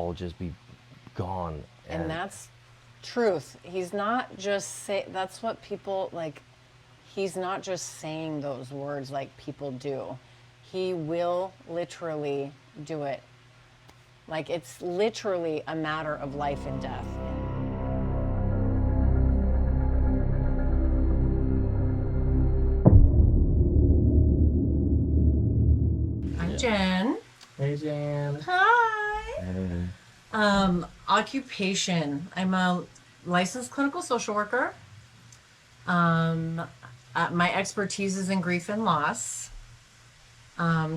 all just be gone. And that's truth. He's not just that's what people like. He's not just saying those words like people do. He will literally do it. Like it's literally a matter of life and death. I'm Jen. Hey, Jan. Hi. Hey. Occupation. I'm a licensed clinical social worker. My expertise is in grief and loss,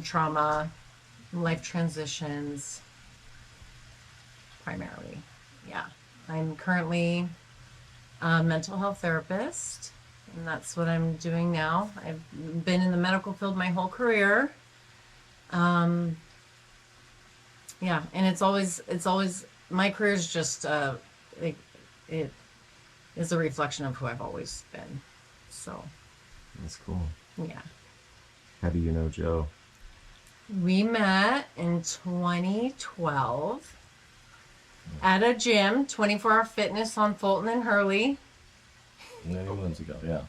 trauma, life transitions, primarily. Yeah. I'm currently a mental health therapist, and that's what I'm doing now. I've been in the medical field my whole career. Yeah, and it's always my career is just it is a reflection of who I've always been. So That's cool. yeah. How do you know Joe? We met in 2012 at a gym, 24-Hour Fitness on Fulton and Hurley. Many months ago, yeah.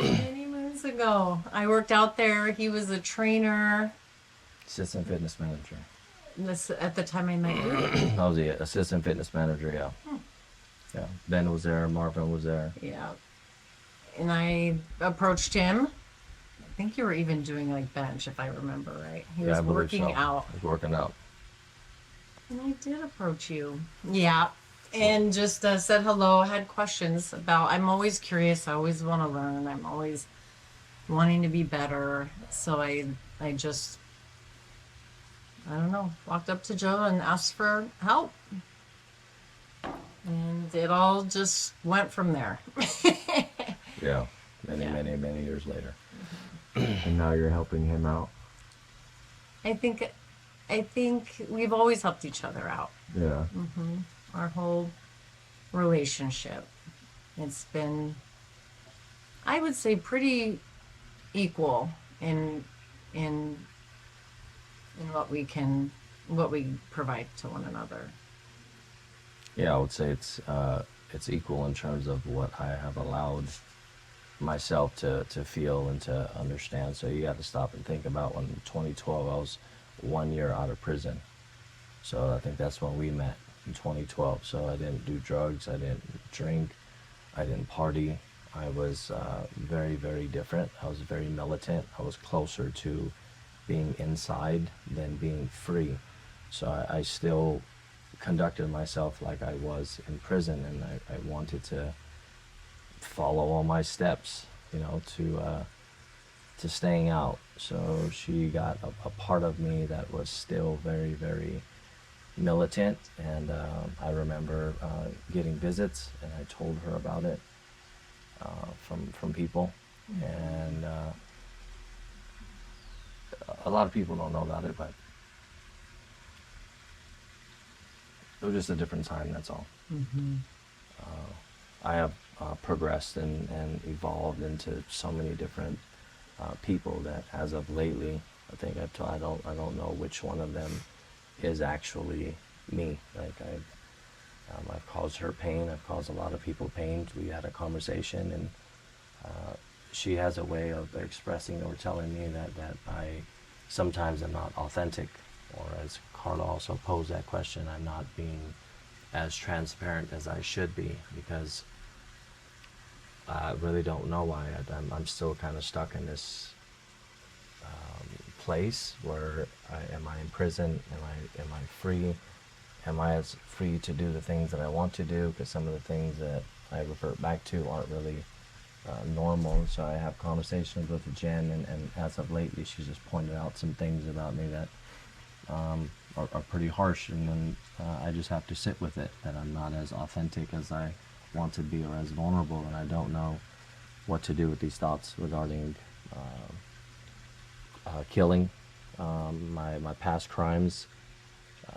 Many months ago. I worked out there. He was a trainer. Assistant fitness manager. At the time I met you. I was the assistant fitness manager, yeah. Yeah. Ben was there, Marvin was there. Yeah. And I approached him. I think you were even doing like bench, if I remember right. He was working out. He was working out. And I did approach you. Yeah. And just said hello, had questions about, I'm always curious. I always want to learn. I'm always wanting to be better. So I just, I don't know, walked up to Joe and asked for help. And it all just went from there. Yeah. Many years later. And now you're helping him out? I think we've always helped each other out. Yeah. Mm-hmm. Our whole relationship. It's been, I would say, pretty equal in what we provide to one another. Yeah, I would say it's equal in terms of what I have allowed myself to feel and to understand. So you got to stop and think about when 2012 I was 1 year out of prison. So I think that's when we met, in 2012. So I didn't do drugs, I didn't drink, I didn't party. I was very, very different. I was very militant. I was closer to being inside than being free. So I still conducted myself like I was in prison, and I wanted to follow all my steps, to staying out. So she got a part of me that was still very, very militant, and I remember getting visits, and I told her about it from people, and a lot of people don't know about it, but it was just a different time, that's all. Mm-hmm. I have progressed and evolved into so many different people that, as of lately, I think I don't know which one of them is actually me. Like I've caused her pain. I've caused a lot of people pain. We had a conversation, and she has a way of expressing or telling me that I sometimes am not authentic, or as Carla also posed that question, I'm not being as transparent as I should be, because I really don't know why. I'm still kind of stuck in this place where am I in prison? Am I free? Am I as free to do the things that I want to do? Because some of the things that I revert back to aren't really normal. So I have conversations with Jen, and as of lately, she's just pointed out some things about me that are pretty harsh, and then I just have to sit with it, that I'm not as authentic as I want to be, or as vulnerable, and I don't know what to do with these thoughts regarding killing, my past crimes,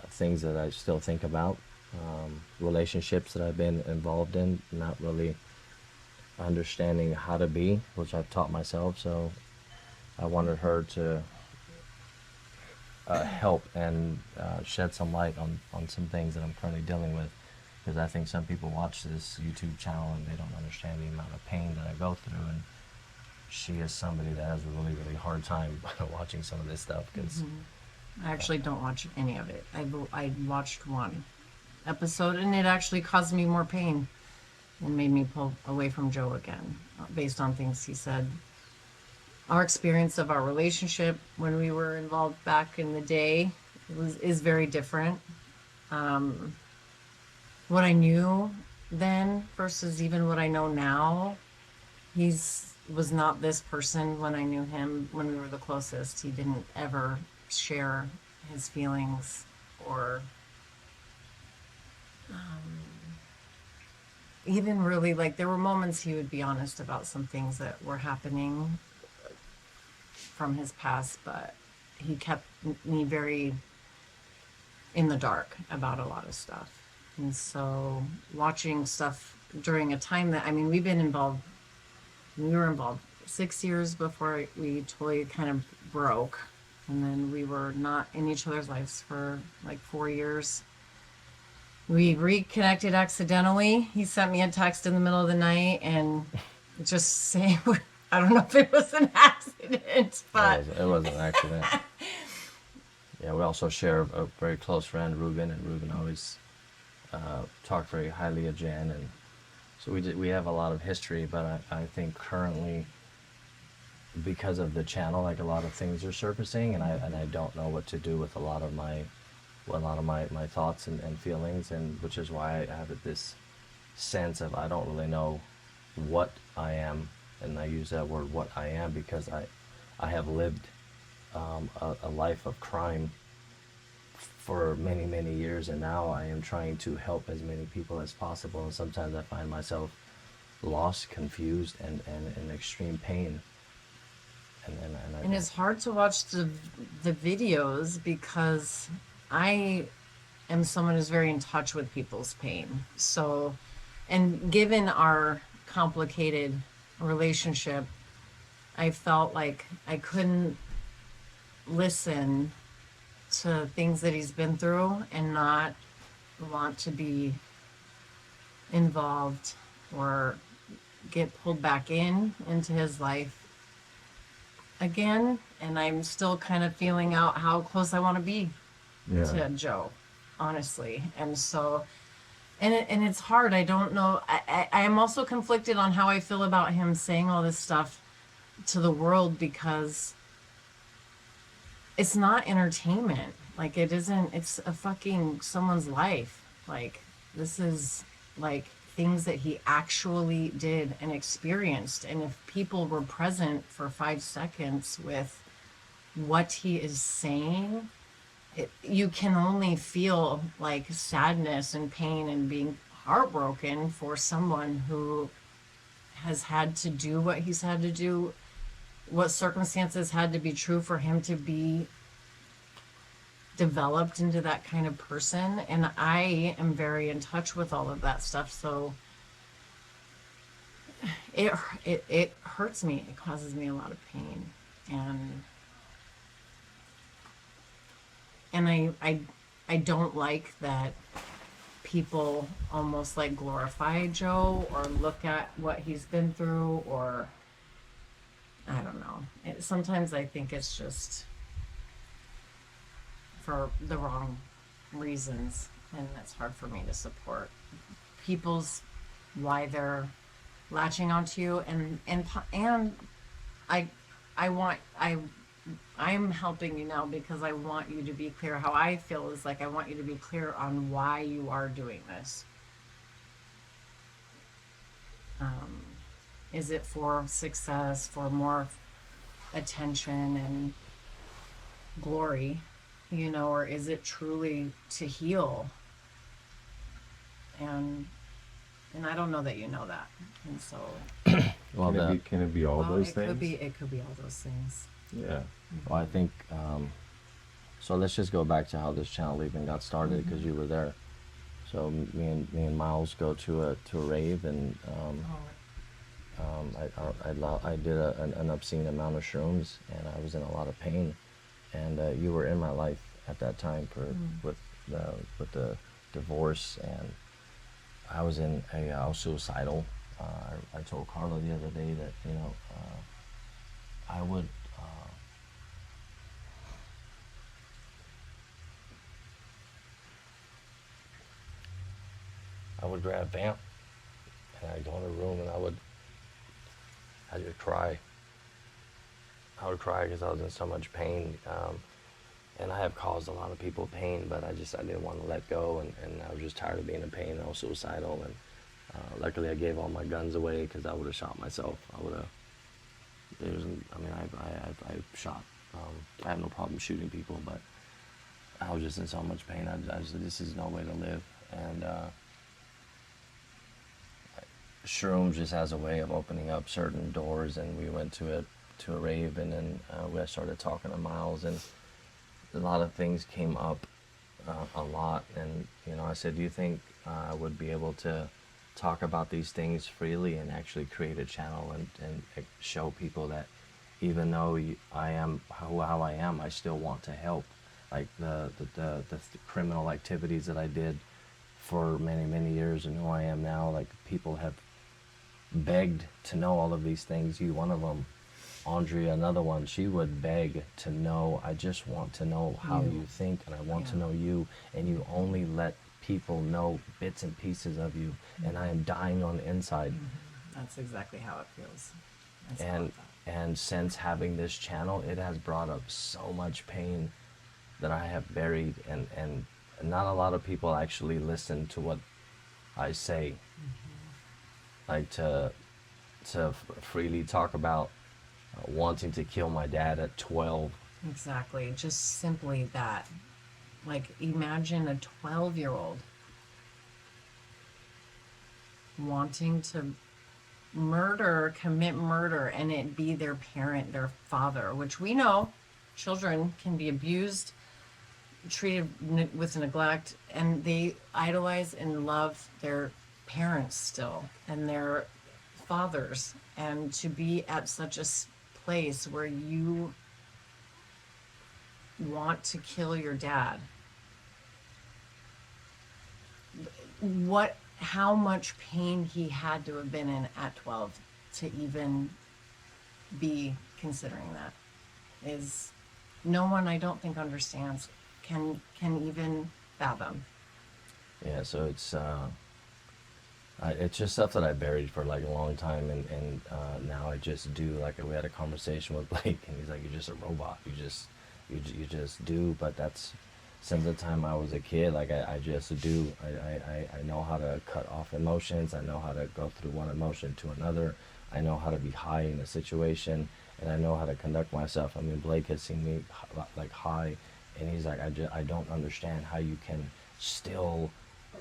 things that I still think about, relationships that I've been involved in, not really understanding how to be, which I've taught myself. So I wanted her to help and shed some light on some things that I'm currently dealing with. Because I think some people watch this YouTube channel and they don't understand the amount of pain that I go through. And she is somebody that has a really, really hard time watching some of this stuff. Because I actually don't watch any of it. I watched one episode, and it actually caused me more pain and made me pull away from Joe again, based on things he said. Our experience of our relationship when we were involved back in the day is very different. What I knew then versus even what I know now, was not this person when I knew him when we were the closest. He didn't ever share his feelings or even really, like, there were moments he would be honest about some things that were happening from his past, but he kept me very in the dark about a lot of stuff. And so watching stuff during a time that, I mean, we were involved 6 years before we totally kind of broke. And then we were not in each other's lives for like 4 years. We reconnected accidentally. He sent me a text in the middle of the night and just saying, I don't know if it was an accident, but it was an accident. Yeah, we also share a very close friend, Ruben, and Ruben always talked very highly of Jen, and so we have a lot of history. But I think currently, because of the channel, like, a lot of things are surfacing, and I don't know what to do with a lot of my thoughts and feelings, and which is why I have this sense of I don't really know what I am, and I use that word "what I am" because I have lived a life of crime for many, many years, and now I am trying to help as many people as possible, and sometimes I find myself lost, confused, and in extreme pain. And it's hard to watch the videos because I am someone who's very in touch with people's pain. So, and given our complicated relationship, I felt like I couldn't listen to things that he's been through and not want to be involved or get pulled back into his life again. And I'm still kind of feeling out how close I want to be to Joe, honestly. And so, and it's hard. I don't know. I am also conflicted on how I feel about him saying all this stuff to the world, because it's not entertainment. Like, it isn't, it's a fucking someone's life. Like, this is like things that he actually did and experienced. And if people were present for 5 seconds with what he is saying, you can only feel like sadness and pain and being heartbroken for someone who has had to do what he's had to do, what circumstances had to be true for him to be developed into that kind of person. And I am very in touch with all of that stuff, so it hurts me. It causes me a lot of pain, and I don't like that people almost like glorify Joe or look at what he's been through, or I don't know. Sometimes I think it's just for the wrong reasons, and that's hard for me to support people's why they're latching onto you, and I'm helping you now because I want you to be clear. How I feel is like I want you to be clear on why you are doing this. Is it for success, for more attention and glory, or is it truly to heal? And I don't know that you know that. And so, well, can it be all those things? It could be all those things. Yeah. Well, I think, so let's just go back to how this channel even got started, because you were there. So me and Miles go to a rave, and I did an obscene amount of shrooms, and I was in a lot of pain. and you were in my life at that time for with the divorce, and I was I was suicidal. I told Carla the other day that I would. I would grab Vamp and I'd go in a room and I'd just cry. I would cry because I was in so much pain. And I have caused a lot of people pain, but I didn't want to let go, and I was just tired of being in pain, and I was suicidal, and luckily I gave all my guns away because I would have shot myself. I shot. I have no problem shooting people, but I was just in so much pain. I just, this is no way to live, and shrooms just has a way of opening up certain doors, and we went to a rave, and then we started talking to Miles, and a lot of things came up a lot, and I said, do you think I would be able to talk about these things freely and actually create a channel and show people that even though I am how I am, I still want to help, like the criminal activities that I did for many years and who I am now, like people have begged to know all of these things. You one of them, Andrea, another one, she would beg to know, I just want to know how you think, and I want to know you, and you only let people know bits and pieces of you, and I am dying on the inside. That's exactly how it feels. And since having this channel, it has brought up so much pain that I have buried, and not a lot of people actually listen to what I say. Like to freely talk about wanting to kill my dad at 12. Exactly. Just simply that. Like, imagine a 12-year-old wanting to commit murder, and it be their parent, their father, which we know children can be abused, treated with neglect, and they idolize and love their parents still and their fathers. And to be at such a place where you want to kill your dad, how much pain he had to have been in at 12 to even be considering that is no one, I don't think, understands, can even fathom. Yeah, so it's just stuff that I buried for like a long time, and now I just do. Like, we had a conversation with Blake, and he's like, "You're just a robot. You just do." But that's since the time I was a kid. Like, I just do. I know how to cut off emotions. I know how to go through one emotion to another. I know how to be high in a situation, and I know how to conduct myself. I mean, Blake has seen me like high, and he's like, I don't understand how you can still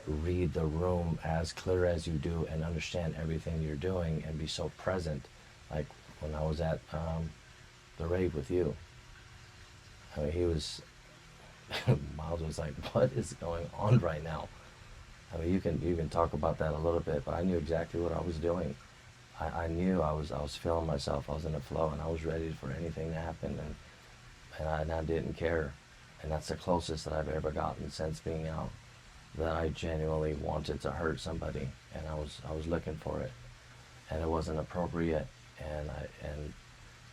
read the room as clear as you do and understand everything you're doing and be so present. Like when I was at the rave with you, I mean, he was Miles was like, what is going on right now? I mean, you can talk about that a little bit, but I knew exactly what I was doing. I knew I was feeling myself. I was in a flow, and I was ready for anything to happen, and I didn't care. And that's the closest that I've ever gotten since being out, that I genuinely wanted to hurt somebody, and I was looking for it, and it wasn't appropriate, and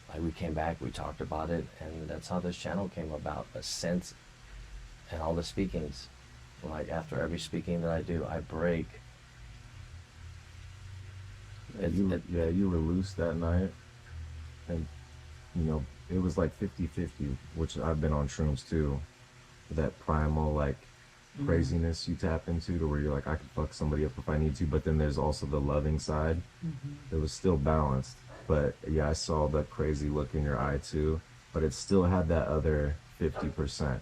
like we came back, we talked about it, and that's how this channel came about. A sense, and all the speakings, like after every speaking that I do, I break. You were loose that night, and it was like 50-50, which I've been on shrooms too. That primal like craziness you tap into, to where you're like, I could fuck somebody up if I need to, but then there's also the loving side. It was still balanced, but yeah, I saw the crazy look in your eye too, but it still had that other 50%.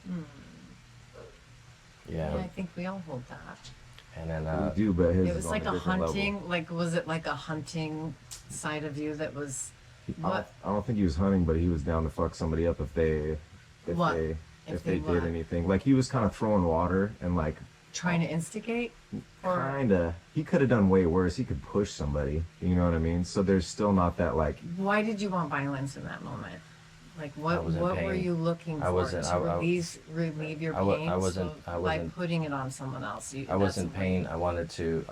Yeah, I think we all hold that. and then We do, but his It was is on like a a different hunting, level. like, was it like a hunting side of you that was, what? I don't think he was hunting, but he was down to fuck somebody up if they What? did If they what? anything. Like, he was kind of throwing water and like Trying to instigate? Or kinda, he could have done way worse. He could push somebody, you know what I mean? So there's still not that like, why did you want violence in that moment? Like I what was in were pain. you looking I for wasn't- to relieve your I wa- pain? I wasn't- So I by wasn't- putting it on someone else. I was That's in pain. I wanted to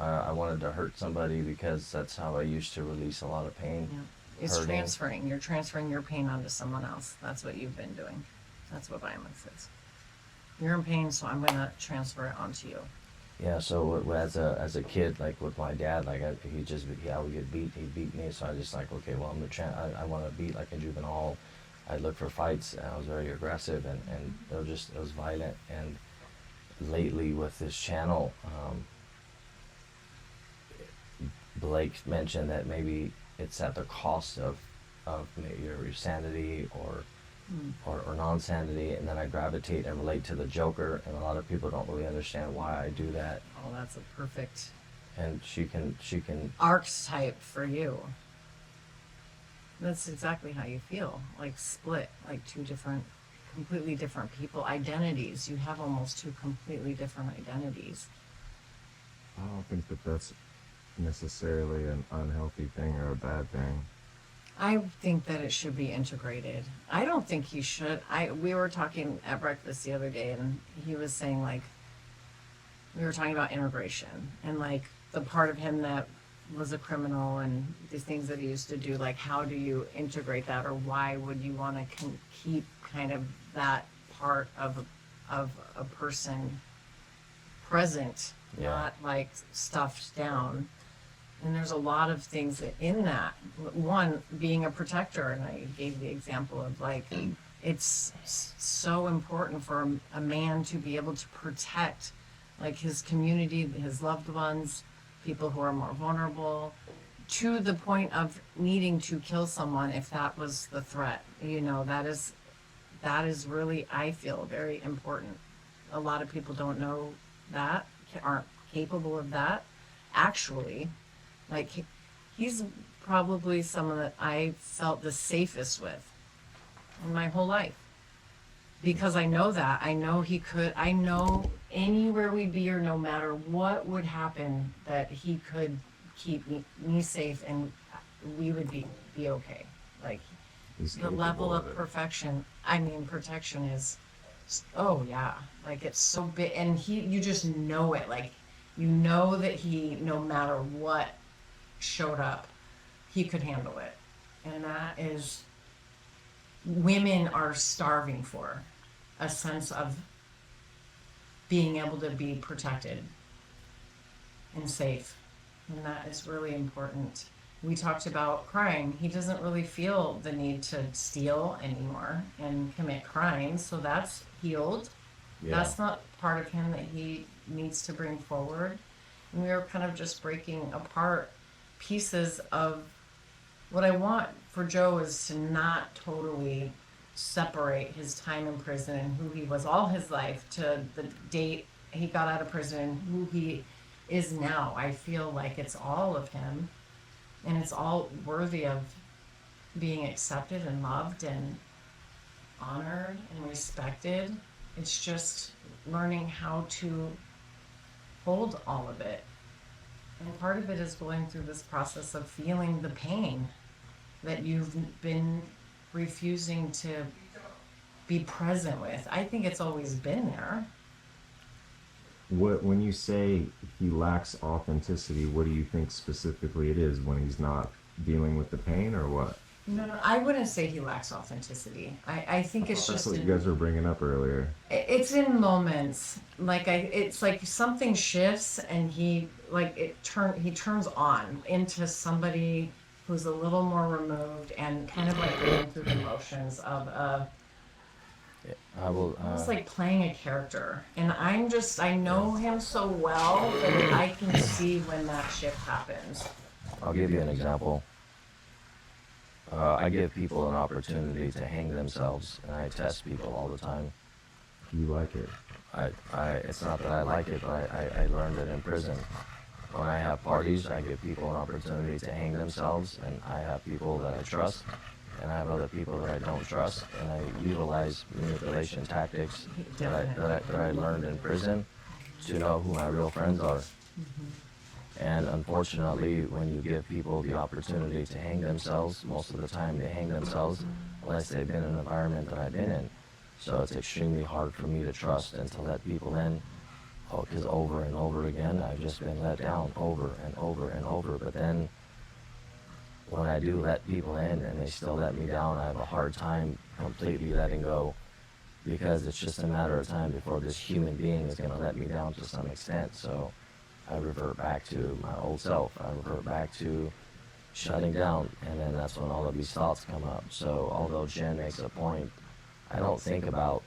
hurt somebody because that's how I used to release a lot of pain. Yeah. It's Hurting. transferring. You're transferring your pain onto someone else. That's what you've been doing. That's what violence is. You're in pain, so I'm gonna transfer it onto you. Yeah. So as a kid, like with my dad, like I would get beat. He'd beat me. So I just like, okay, well I want to beat like a juvenile. I'd look for fights, and I was very aggressive, and it was violent. And lately with this channel, Blake mentioned that maybe it's at the cost of maybe your sanity or non-sanity, and then I gravitate and relate to the Joker, and a lot of people don't really understand why I do that. Oh, that's a perfect And she can archetype for you. That's exactly how you feel. Like split, like two different, completely different people, identities. You have almost two completely different identities. I don't think that that's necessarily an unhealthy thing or a bad thing. I think that it should be integrated. I don't think he should. We were talking at breakfast the other day, and he was saying, like, we were talking about integration and like the part of him that was a criminal and these things that he used to do. Like, how do you integrate that, or why would you want to keep kind of that part of a person present, Yeah. not like stuffed down? And there's a lot of things in that. One, being a protector, and I gave the example of like, it's so important for a man to be able to protect like his community, his loved ones, people who are more vulnerable, to the point of needing to kill someone if that was the threat. You know, that is really, I feel, very important. A lot of people don't know that, aren't capable of that, actually. Like, he's probably someone that I felt the safest with in my whole life. Because I know that. I know he could. I know anywhere we'd be or no matter what would happen, that he could keep me safe and we would be okay. Like, He's the level capable of it. perfection, I mean, protection is, oh yeah. Like, it's so big. And you just know it. Like, you know that he, no matter what showed up, he could handle it. And that is, women are starving for a sense of being able to be protected and safe. And that is really important. We talked about crying. He doesn't really feel the need to steal anymore and commit crimes, so that's healed. Yeah. That's not part of him that he needs to bring forward. And we were kind of just breaking apart pieces of what I want for Joe is to not totally separate his time in prison and who he was all his life to the date he got out of prison and who he is now. I feel like it's all of him, and it's all worthy of being accepted and loved and honored and respected. It's just learning how to hold all of it. And part of it is going through this process of feeling the pain that you've been refusing to be present with. I think it's always been there. When you say he lacks authenticity, what do you think specifically it is? When he's not dealing with the pain, or what? No, I wouldn't say he lacks aauthenticity. I think it's That's just what you guys were bringing up earlier. it's in moments. Like, it's like something shifts and he turns on into somebody who's a little more removed and kind of like going through the motions of I will. almost like playing a character. And I know him so well that I can see when that shift happens. I'll give you an example. I give people an opportunity to hang themselves, and I test people all the time. You like it? It's not that I like it, but I learned it in prison. When I have parties, I give people an opportunity to hang themselves, and I have people that I trust, and I have other people that I don't trust, and I utilize manipulation tactics that I learned in prison to know who my real friends are. And unfortunately, when you give people the opportunity to hang themselves, most of the time they hang themselves unless they've been in an environment that I've been in. So it's extremely hard for me to trust and to let people in. Oh, because over and over again, I've just been let down over and over and over. But then when I do let people in and they still let me down, I have a hard time completely letting go, because it's just a matter of time before this human being is going to let me down to some extent. So I revert back to my old self. I revert back to shutting down, and then that's when all of these thoughts come up. So although Jen makes a point, I don't think about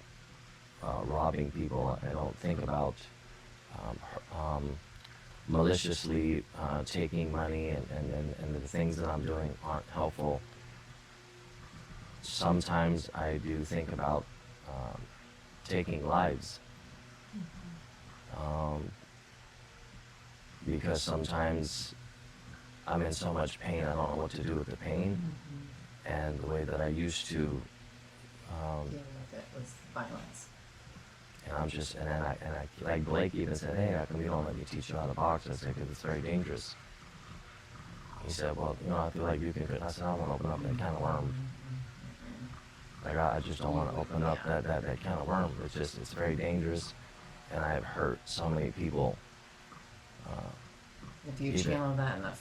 robbing people. I don't think about maliciously taking money, and the things that I'm doing aren't helpful. Sometimes I do think about taking lives, because sometimes I'm in so much pain, I don't know what to do with the pain, and the way that I used to, Dealing with it was violence. and I'm just, and I, like Blake even said, hey, how come you don't let me teach you how to box? I said, because it's very dangerous. He said, well, I feel like you can, I said, I don't want to open up that kind of worm. Like, I just don't want to open up that kind of worm. It's very dangerous, and I've hurt so many people. If you channel that in a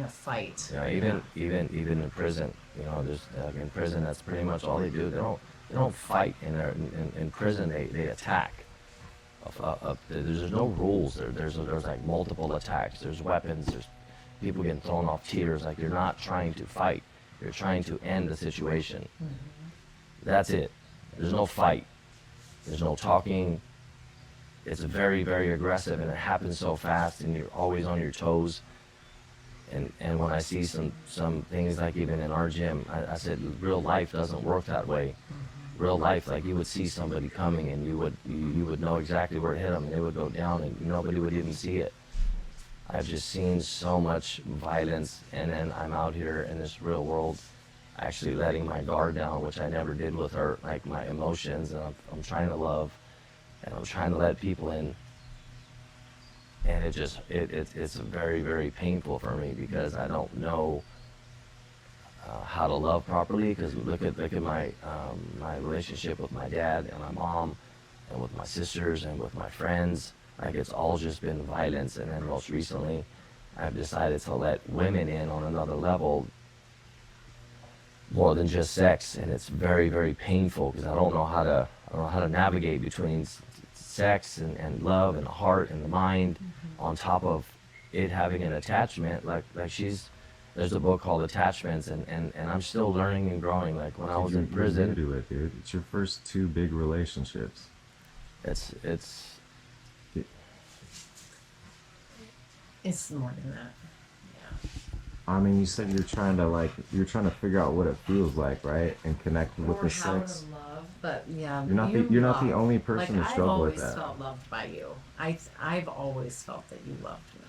fight. Yeah, even in prison, there's in prison, that's pretty much all they do. They don't fight in prison. They attack. There's no rules. There's like multiple attacks. There's weapons. There's people getting thrown off tiers. Like, you're not trying to fight. You're trying to end the situation. That's it. There's no fight. There's no talking. It's very, very aggressive, and it happens so fast, and you're always on your toes. And when I see some things, like even in our gym, I said, real life doesn't work that way. Real life, like, you would see somebody coming, and you would know exactly where to hit them, and they would go down, and nobody would even see it. I've just seen so much violence, and then I'm out here in this real world, actually letting my guard down, which I never did with her, like my emotions, and I'm trying to love, and I'm trying to let people in, and it's very, very painful for me, because I don't know how to love properly. Because look at my my relationship with my dad and my mom, and with my sisters and with my friends. Like, it's all just been violence, and then most recently, I've decided to let women in on another level, more than just sex, and it's very, very painful, because I don't know how to navigate between sex and love and the heart and the mind, on top of it having an attachment. Like there's a book called Attachments, and I'm still learning and growing. Like, when I was in prison, You're new to it, dude. It's your first 2 big relationships. It's more than that. Yeah. I mean, you said you're trying to figure out what it feels like, right? And connect with the how sex. to love, but yeah, You're not the only person to struggle with that. I've always felt loved by you. I've always felt that you loved me.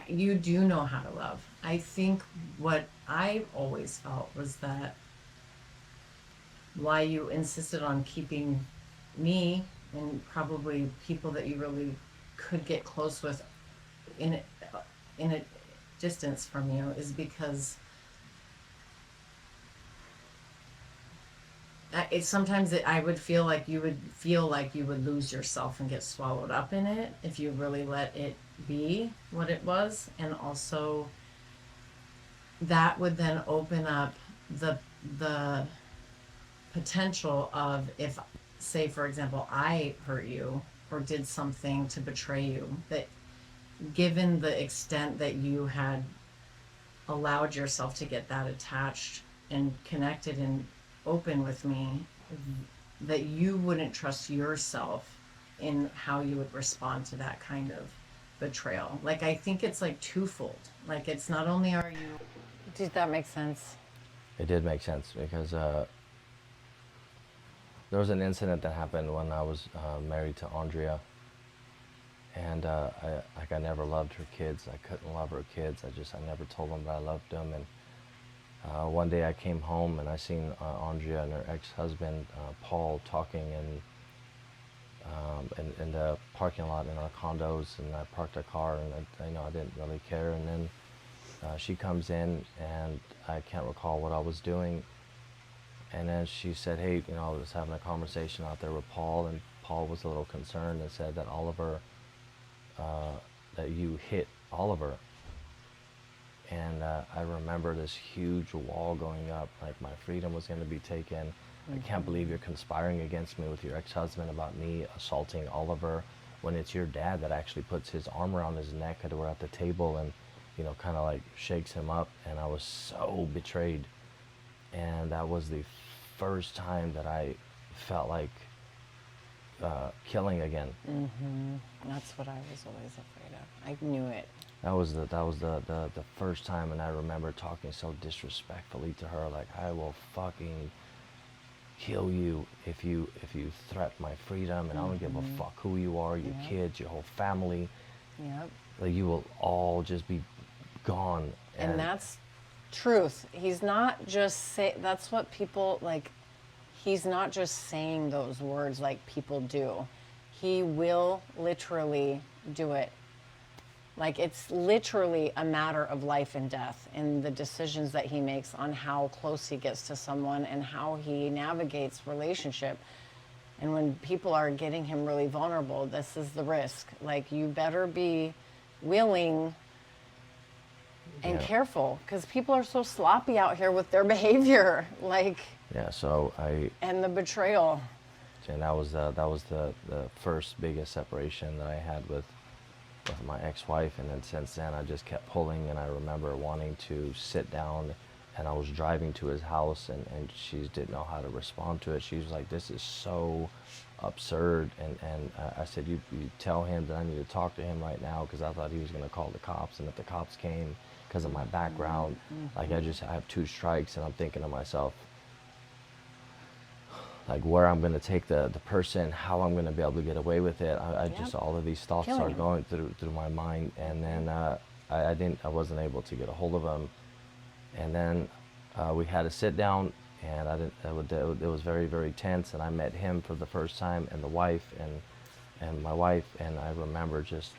You do know how to love. I think what I've always felt was that why you insisted on keeping me, and probably people that you really could get close with in a distance from you, is because sometimes I would feel like you would lose yourself and get swallowed up in it if you really let it be what it was. And also, that would then open up the potential of, if, say, for example, I hurt you or did something to betray you, that given the extent that you had allowed yourself to get that attached and connected and open with me, that you wouldn't trust yourself in how you would respond to that kind of betrayal. Like, I think it's like twofold. Like, it's not only are you... Did that make sense? It did make sense, because there was an incident that happened when I was married to Andrea, and I never loved her kids. I couldn't love her kids. I never told them that I loved them. And one day I came home and I seen Andrea and her ex-husband Paul talking, in the parking lot in our condos, and I parked a car, and I didn't really care. And then she comes in, and I can't recall what I was doing. And then she said, hey, I was having a conversation out there with Paul, and Paul was a little concerned and said that that you hit Oliver. And I remember this huge wall going up, like my freedom was going to be taken. I can't believe you're conspiring against me with your ex-husband about me assaulting Oliver, when it's your dad that actually puts his arm around his neck and we're at the table and, kind of like shakes him up. And I was so betrayed. And that was the first time that I felt like killing again. That's what I was always afraid of. I knew it. That was the first time, and I remember talking so disrespectfully to her, like, I will fucking kill you if you threaten my freedom, and I don't give a fuck who you are, your kids, your whole family. Yep. Like, you will all just be gone. And that's truth. He's not just that's what people like. He's not just saying those words like people do. He will literally do it. Like, it's literally a matter of life and death in the decisions that he makes on how close he gets to someone and how he navigates relationship. And when people are getting him really vulnerable, this is the risk. Like, you better be willing and careful, because people are so sloppy out here with their behavior. Like, and the betrayal. And that was the first biggest separation that I had with my ex-wife, and then since then I just kept pulling. And I remember wanting to sit down, and I was driving to his house, and she didn't know how to respond to it. She was like, this is so absurd. And I said, you tell him that I need to talk to him right now, because I thought he was going to call the cops. And if the cops came, because of my background, like, I have 2 strikes, and I'm thinking to myself, like, where I'm going to take the person, how I'm going to be able to get away with it. I just, all of these thoughts are going through my mind. And then I wasn't able to get a hold of him. And then we had a sit down, and it was very, very tense. And I met him for the first time, and the wife, and my wife, and I remember just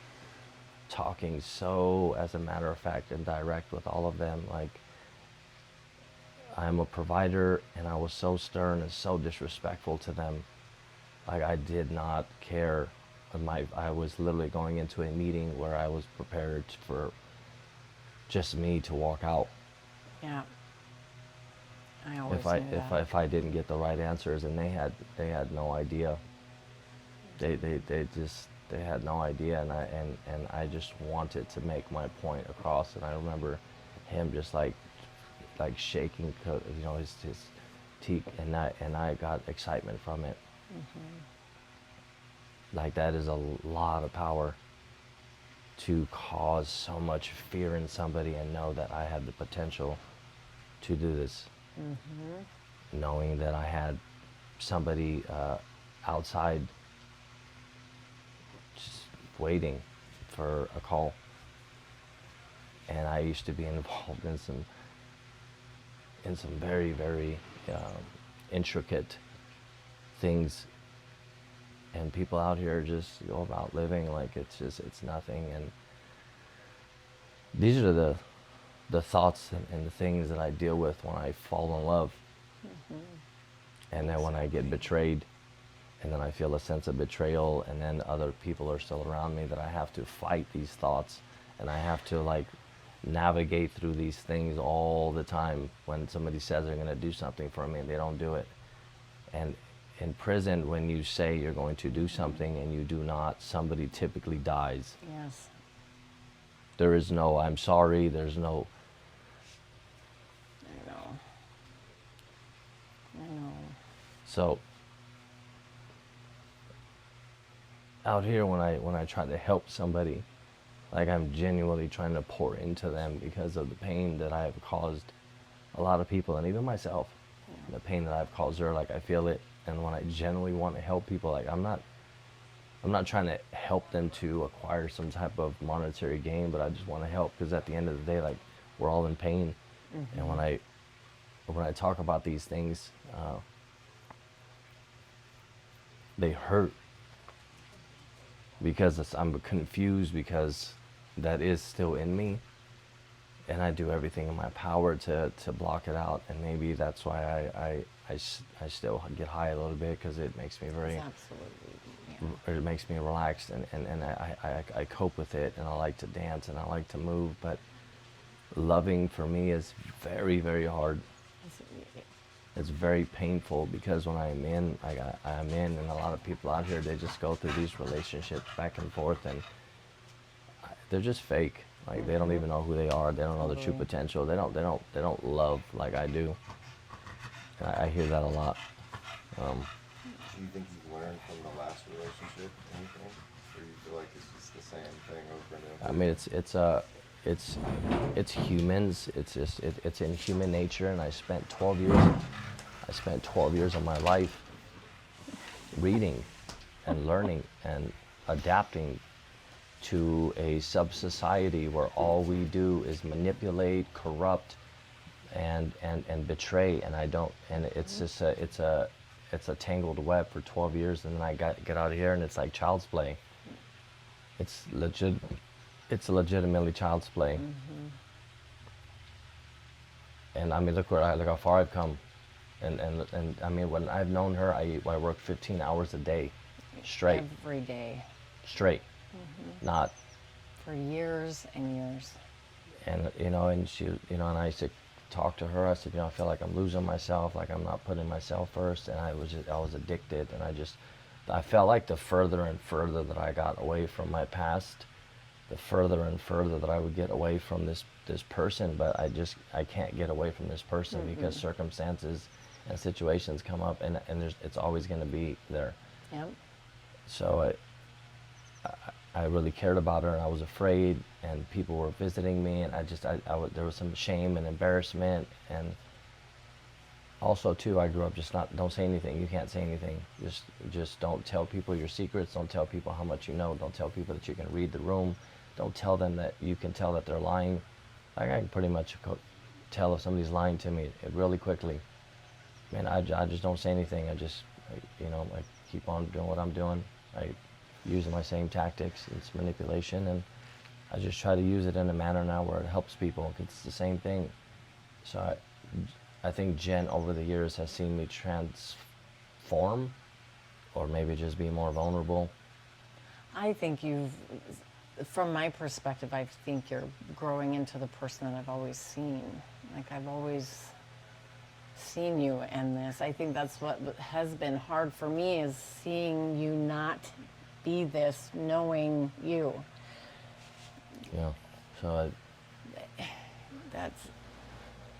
talking so, as a matter of fact, and direct with all of them, like, I'm a provider, and I was so stern and so disrespectful to them. Like, I did not care. I was literally going into a meeting where I was prepared for just me to walk out. Yeah. I always knew that. If I didn't get the right answers, and they had no idea. They had no idea, and I just wanted to make my point across. And I remember him just like shaking, his teeth, and I got excitement from it. Like, that is a lot of power, to cause so much fear in somebody and know that I had the potential to do this. Knowing that I had somebody outside just waiting for a call. And I used to be involved in some very, very intricate things, and people out here just go about living like it's nothing. And these are the thoughts and the things that I deal with when I fall in love. And then when I get betrayed, and then I feel a sense of betrayal, and then other people are still around me, that I have to fight these thoughts, and I have to, like, navigate through these things all the time. When somebody says they're going to do something for me and they don't do it. And in prison, when you say you're going to do something and you do not, somebody typically dies. Yes. There is no I'm sorry, there's no... I know. So out here, when I try to help somebody, like, I'm genuinely trying to pour into them because of the pain that I have caused a lot of people, and even myself. The pain that I've caused her, like, I feel it. And when I genuinely want to help people, like, I'm not trying to help them to acquire some type of monetary gain, but I just want to help, because at the end of the day, like, we're all in pain. And when I talk about these things, they hurt. because I'm confused, because that is still in me, and I do everything in my power to block it out. And maybe that's why I still get high a little bit, because it makes me very, Absolutely. it makes me relaxed, and I cope with it, and I like to dance and I like to move. But loving for me is very, very hard. It's very painful, because when I'm in, and a lot of people out here, they just go through these relationships back and forth, and they're just fake. Like, they don't even know who they are. They don't know their true Totally. potential. They don't love like I do. And I hear that a lot. Do you think you've learned from the last relationship anything, or do you feel like it's just the same thing over and over? I mean, it's humans. It's in human nature. And I spent 12 years. I spent 12 years of my life reading and learning and adapting to a sub-society where all we do is manipulate, corrupt, and betray. And I don't. And it's just it's a tangled web for 12 years. And then I get out of here, and it's like child's play. It's legit. It's legitimately child's play. And I mean, look how far I've come. And I mean, when I've known her, I work 15 hours a day, straight. Every day. Straight. Not. For years and years. And and she, and I used to talk to her. I said, I feel like I'm losing myself, like I'm not putting myself first, and I was addicted, and I felt like the further and further that I got away from my past, the further and further that I would get away from this person. But I can't get away from this person, because circumstances and situations come up, and it's always going to be there. Yep. So I really cared about her, and I was afraid, and people were visiting me, and there was some shame and embarrassment. And also too, I grew up just don't say anything. You can't say anything. Just don't tell people your secrets. Don't tell people how much you know. Don't tell people that you can read the room. Don't tell them that you can tell that they're lying. Like, I can pretty much tell if somebody's lying to me really quickly. Man, I just don't say anything. I keep on doing what I'm doing. I use my same tactics. It's manipulation, and I just try to use it in a manner now where it helps people. It's the same thing. So I think Jen over the years has seen me transform, or maybe just be more vulnerable. I think from my perspective, I think you're growing into the person that I've always seen. Like, I've always seen you in this. I think that's what has been hard for me, is seeing you not be this, knowing you. Yeah. So That's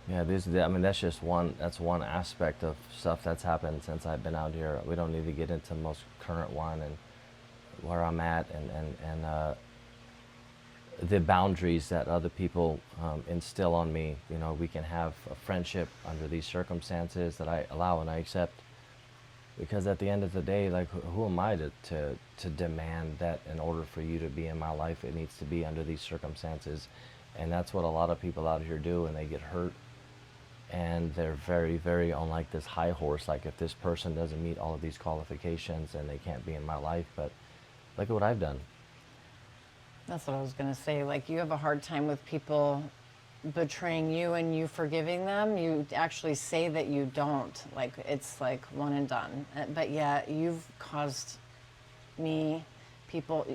that's just one aspect of stuff that's happened since I've been out here. We don't need to get into the most current one and where I'm at, and the boundaries that other people instill on me. We can have a friendship under these circumstances that I allow and I accept. Because at the end of the day, like, who am I to demand that in order for you to be in my life, it needs to be under these circumstances? And that's what a lot of people out here do, and they get hurt. And they're very, very on like this high horse, like, if this person doesn't meet all of these qualifications, then they can't be in my life. But look at what I've done. That's what I was going to say. Like, you have a hard time with people betraying you and you forgiving them. You actually say that you don't. Like, it's like one and done. But yeah, you've caused me, people,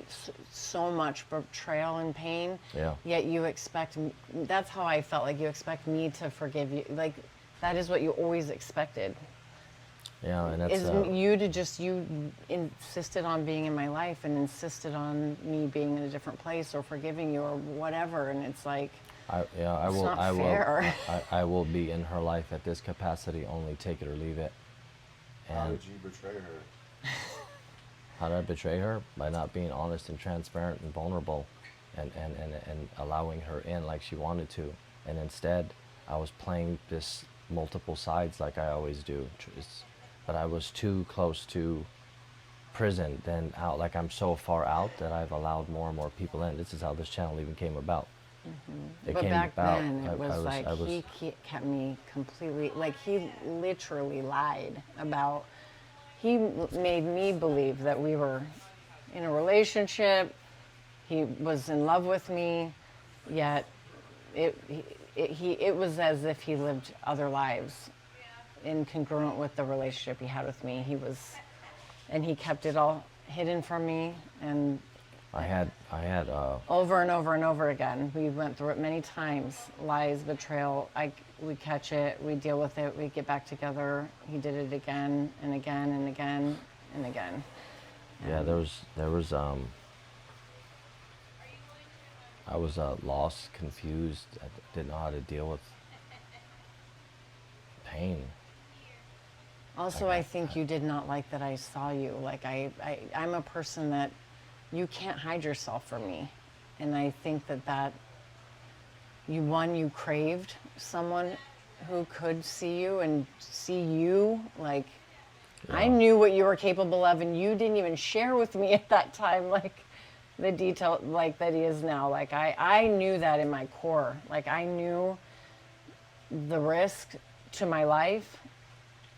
so much betrayal and pain. Yeah. Yet you expect, that's how I felt, like you expect me to forgive you. Like, that is what you always expected. Yeah, and that's You insisted on being in my life and insisted on me being in a different place or forgiving you or whatever, and it's like, I will be in her life at this capacity only, take it or leave it. And how did you betray her? How did I betray her? By not being honest and transparent and vulnerable, and allowing her in like she wanted to. And instead, I was playing this multiple sides like I always do. But I was too close to prison, then out. Like, I'm so far out that I've allowed more and more people in. This is how this channel even came about. But back then, it was he kept me completely, like, he literally lied about, he made me believe that we were in a relationship. He was in love with me, yet it was as if he lived other lives incongruent with the relationship he had with me. And he kept it all hidden from me, and I had over and over and over again. We went through it many times. Lies, betrayal. We catch it, we deal with it, we get back together. He did it again and again and again and again. yeah, there was I was lost, confused. I didn't know how to deal with pain. Also, I think you did not like that I saw you. Like I'm a person that you can't hide yourself from me. And I think that you craved someone who could see you and see you. Like, I knew what you were capable of, and you didn't even share with me at that time, like, the detail, like, that he is now. Like, I knew that in my core. Like, I knew the risk to my life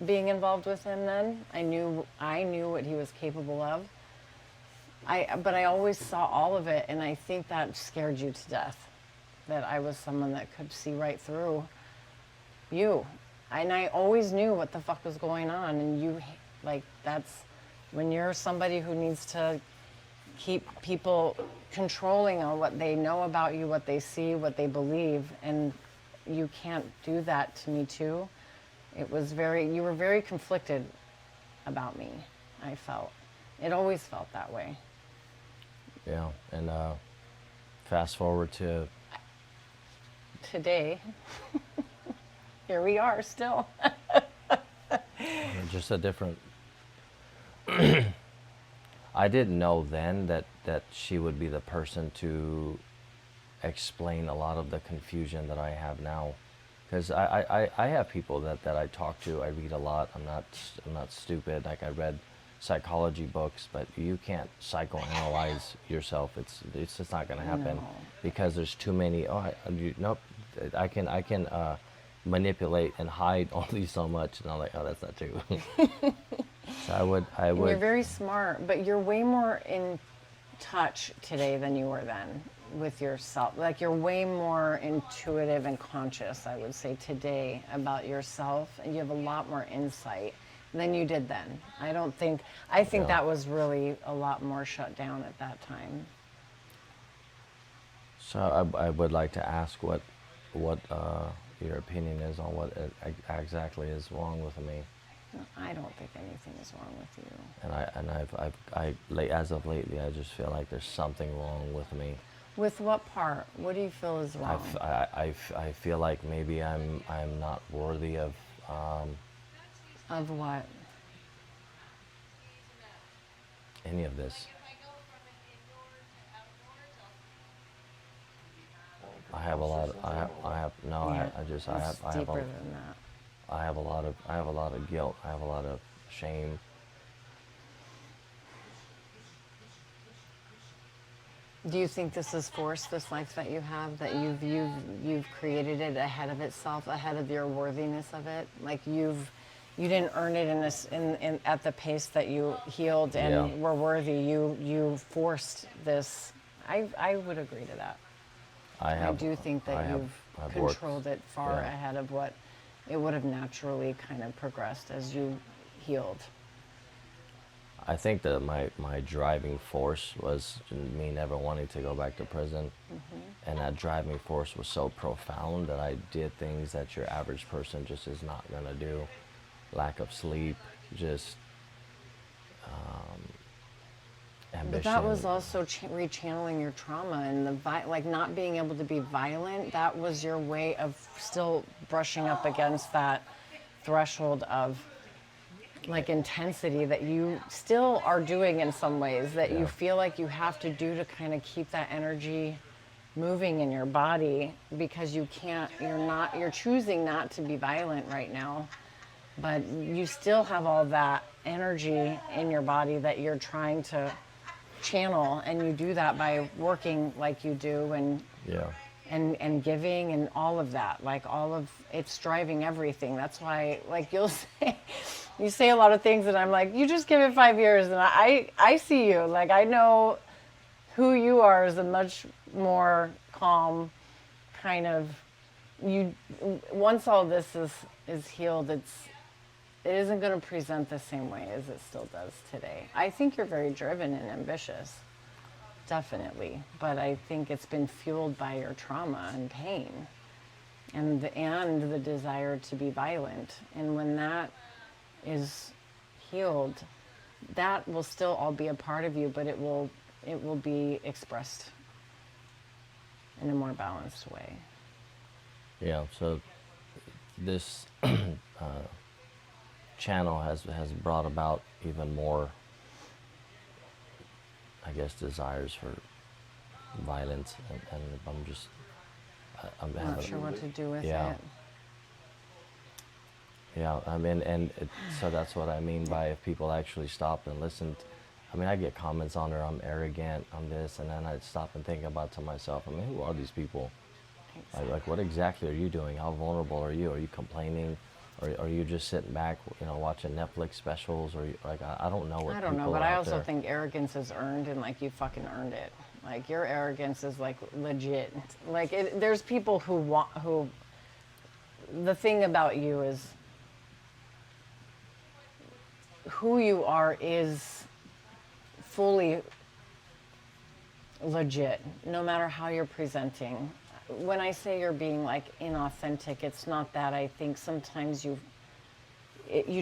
being involved with him then. I knew what he was capable of. But I always saw all of it, and I think that scared you to death. That I was someone that could see right through you. And I always knew what the fuck was going on, and you, like, that's when you're somebody who needs to keep people controlling on what they know about you, what they see, what they believe, and you can't do that to me too. You were very conflicted about me, I felt. It always felt that way. Yeah, and fast forward to Today, here we are still. just a different. I didn't know then that she would be the person to explain a lot of the confusion that I have now, because I have people that I talk to. I read a lot. I'm not stupid. Like, I read psychology books, but you can't psychoanalyze yourself. It's just not going to happen. No. Because there's too many. Nope. I can manipulate and hide only so much, and I'm like, oh, that's not true. So I would. And you're very smart, but you're way more in touch today than you were then with yourself. Like, you're way more intuitive and conscious, I would say, today about yourself, and you have a lot more insight than you did then. I think that was really a lot more shut down at that time. So I would like to ask what your opinion is on what exactly is wrong with me. No, I don't think anything is wrong with you. And as of lately, I just feel like there's something wrong with me. With what part? What do you feel is wrong? I feel like maybe I'm not worthy of. Of what? Any of this. I have a lot. It's deeper than that. I have a lot of guilt. I have a lot of shame. Do you think this is forced, this life that you have, that you've created it ahead of itself, ahead of your worthiness of it? Like, you didn't earn it in at the pace that you healed and were worthy. You forced this. I would agree to that. I do think that I've controlled it far ahead of what it would have naturally kind of progressed as you healed. I think that my driving force was me never wanting to go back to prison. Mm-hmm. And that driving force was so profound that I did things that your average person just is not going to do. Lack of sleep, just ambition. But that was also rechanneling your trauma and like not being able to be violent. That was your way of still brushing up against that threshold of like intensity that you still are doing in some ways, that you feel like you have to do to kind of keep that energy moving in your body, because you're choosing not to be violent right now, but you still have all that energy in your body that you're trying to channel, and you do that by working like you do and giving and all of that, like all of it's driving everything. That's why, like, you'll say You say a lot of things, and I'm like, you just give it 5 years, and I see you. Like, I know who you are as a much more calm kind of, you, once all this is healed, it isn't going to present the same way as it still does today. I think you're very driven and ambitious, definitely, but I think it's been fueled by your trauma and pain and the desire to be violent. And when that is healed, that will still all be a part of you, but it will be expressed in a more balanced way. Yeah, so this channel has brought about even more, I guess, desires for violence, and I'm just, I'm Not having, sure what to do with yeah. it. Yeah, I mean, so that's what I mean by if people actually stop and listen. I mean, I get comments on her, I'm arrogant, I'm this, and then I stop and think about to myself, I mean, who are these people? Like, what exactly are you doing? How vulnerable are you? Are you complaining? Or are you just sitting back, you know, watching Netflix specials? Or like, I don't know what I don't know, people but are I out also there. think arrogance is earned, and like you fucking earned it. Like your arrogance is like legit. Like there's people who. The thing about you is who you are is fully legit, no matter how you're presenting. When I say you're being like inauthentic, it's not that. I think sometimes you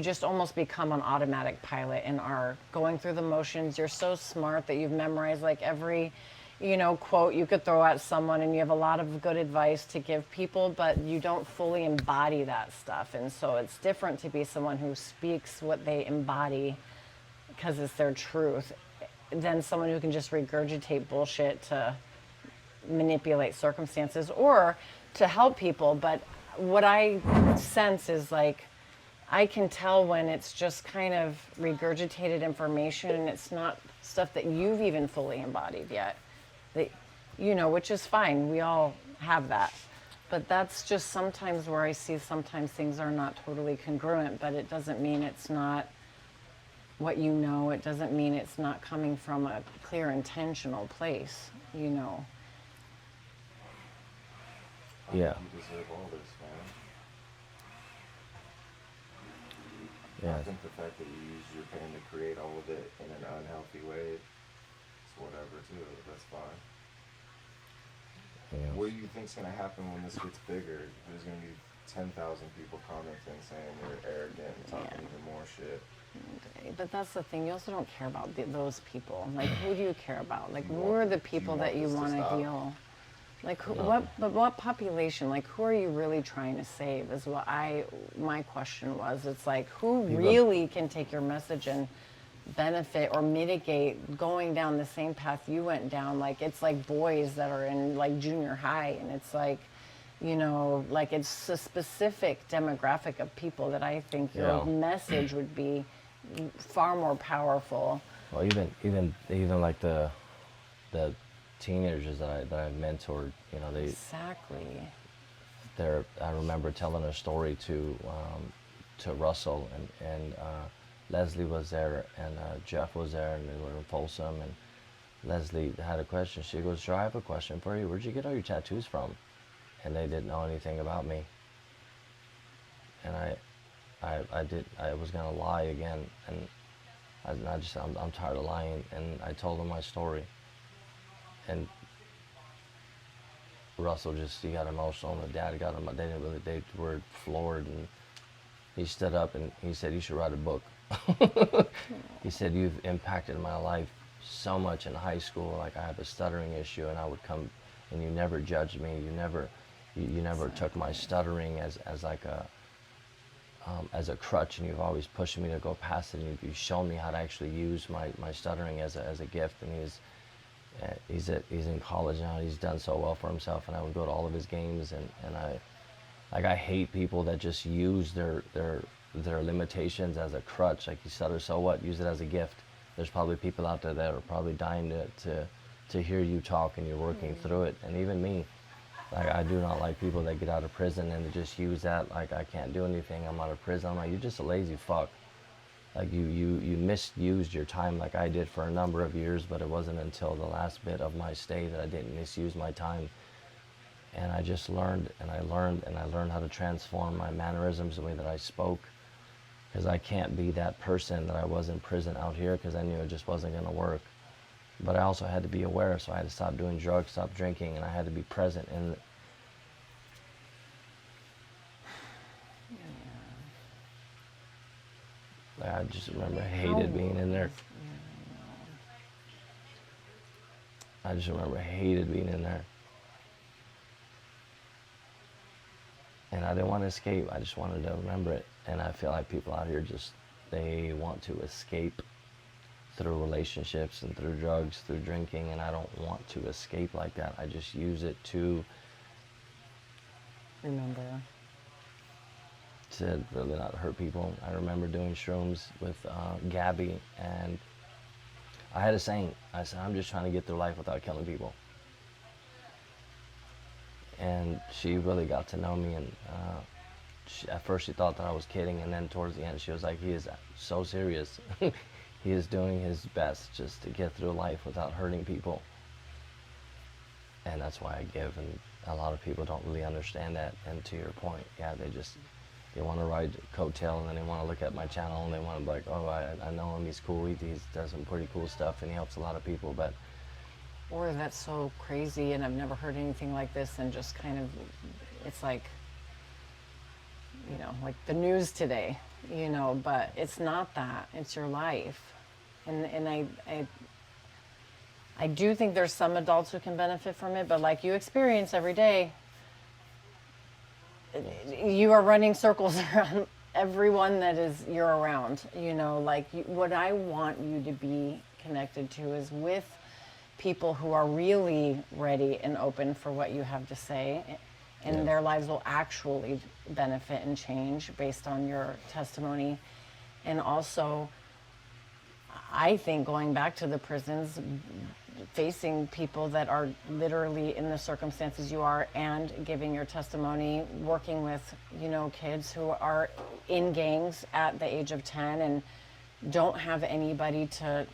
just almost become an automatic pilot and are going through the motions. You're so smart that you've memorized like every, quote you could throw at someone, and you have a lot of good advice to give people, but you don't fully embody that stuff. And so it's different to be someone who speaks what they embody because it's their truth than someone who can just regurgitate bullshit to manipulate circumstances or to help people. But what I sense is like, I can tell when it's just kind of regurgitated information and it's not stuff that you've even fully embodied yet. Which is fine. We all have that. But that's just sometimes where I see sometimes things are not totally congruent, but it doesn't mean it's not what you know. It doesn't mean it's not coming from a clear, intentional place, Yeah. You deserve all this, man. Yeah. I think the fact that you use your pain to create all of it in an unhealthy way, it's whatever too. That's fine. Yeah. What do you think's gonna happen when this gets bigger? There's gonna be 10,000 people commenting saying you're arrogant and talking even more shit. But that's the thing. You also don't care about those people. Like, who do you care about? Like, who are the people that you want to heal? Like, what population? Like, who are you really trying to save? Is what my question was. It's like, who really can take your message and benefit or mitigate going down the same path you went down? Like, it's like boys that are in like junior high, and it's like, like it's a specific demographic of people that I think your message would be far more powerful. Well, even like the teenagers that I've mentored, they Exactly. I remember telling a story to Russell, and Leslie was there, and Jeff was there, and they were in Folsom, and Leslie had a question. She goes, "Sure, I have a question for you. Where'd you get all your tattoos from?" And they didn't know anything about me. And I was gonna lie again, and I'm tired of lying, and I told them my story. And Russell he got emotional, and the dad got him. They were floored, and he stood up and he said, "You should write a book." He said, "You've impacted my life so much in high school. Like, I have a stuttering issue, and I would come, and you never judged me. You never took my stuttering as like as a crutch, and you've always pushed me to go past it, and you've shown me how to actually use my stuttering as a gift." And he's in college now. He's done so well for himself, and I would go to all of his games, and I hate people that just use their limitations as a crutch. Like, you stutter, so what? Use it as a gift. There's probably people out there that are probably dying to hear you talk, and you're working through it. And even me, like, I do not like people that get out of prison and they just use that, like, I can't do anything, I'm out of prison. I'm like, you're just a lazy fuck. Like you misused your time like I did for a number of years, but it wasn't until the last bit of my stay that I didn't misuse my time. And I just learned and I learned and I learned how to transform my mannerisms, the way that I spoke, because I can't be that person that I was in prison out here, because I knew it just wasn't going to work. But I also had to be aware, so I had to stop doing drugs, stop drinking, and I had to be present. And I just remember hated being in there. I just remember hated being in there. And I didn't want to escape. I just wanted to remember it. And I feel like people out here just, they want to escape through relationships and through drugs, through drinking, and I don't want to escape like that. I just use it to really not hurt people. I remember doing shrooms with Gabby, and I had a saying. I said, I'm just trying to get through life without killing people. And she really got to know me, and at first she thought that I was kidding, and then towards the end she was like, he is so serious. He is doing his best just to get through life without hurting people. And that's why I give, and a lot of people don't really understand that. And to your point, yeah, they want to ride coattail, and then they want to look at my channel and they want to be like, oh, I know him, he's cool, he does some pretty cool stuff and he helps a lot of people, but... Or that's so crazy and I've never heard anything like this, and just kind of, it's like, you know, like the news today, you know, but it's not that, it's your life. And I do think there's some adults who can benefit from it, but like you experience every day, you are running circles around everyone that is you're around, you know, like what I want you to be connected to is with people who are really ready and open for what you have to say, and their lives will actually benefit and change based on your testimony. And also, I think going back to the prisons, facing people that are literally in the circumstances you are, and giving your testimony, working with, you know, kids who are in gangs at the age of 10 and don't have anybody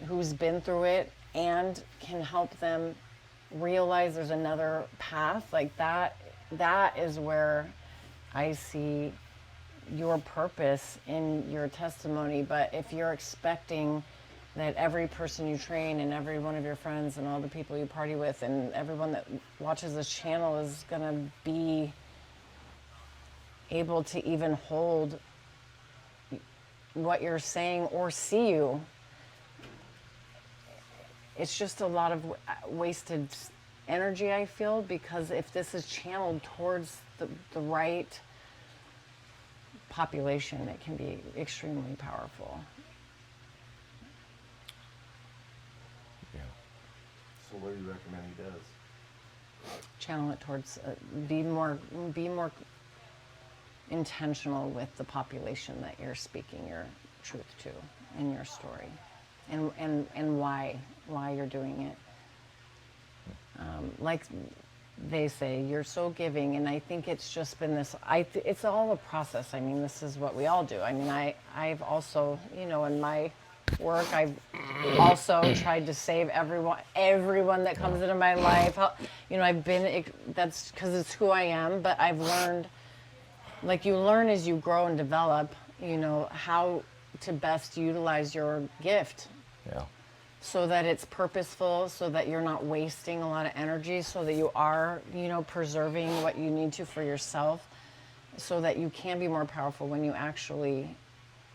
who's been through it and can help them realize there's another path, like that is where I see your purpose in your testimony. But if you're expecting that every person you train and every one of your friends and all the people you party with and everyone that watches this channel is gonna be able to even hold what you're saying or see you, it's just a lot of wasted energy, I feel, because if this is channeled towards the right population, it can be extremely powerful. Yeah. So what do you recommend he does? Channel it towards, be more intentional with the population that you're speaking your truth to in your story, and why you're doing it. Like they say, you're so giving, and I think it's just been this, it's all a process. I mean, this is what we all do. I mean, I've also, you know, in my work, I've also tried to save everyone that comes into my life. You know, that's because it's who I am, but I've learned, like you learn as you grow and develop, you know, how to best utilize your gift. Yeah. So that it's purposeful, so that you're not wasting a lot of energy, so that you are, you know, preserving what you need to for yourself, so that you can be more powerful when you actually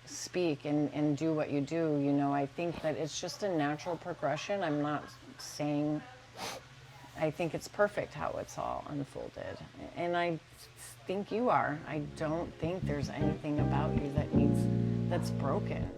speak and do what you do. You know, I think that it's just a natural progression. I'm not saying, I think it's perfect how it's all unfolded. And I think you are. I don't think there's anything about you that's broken.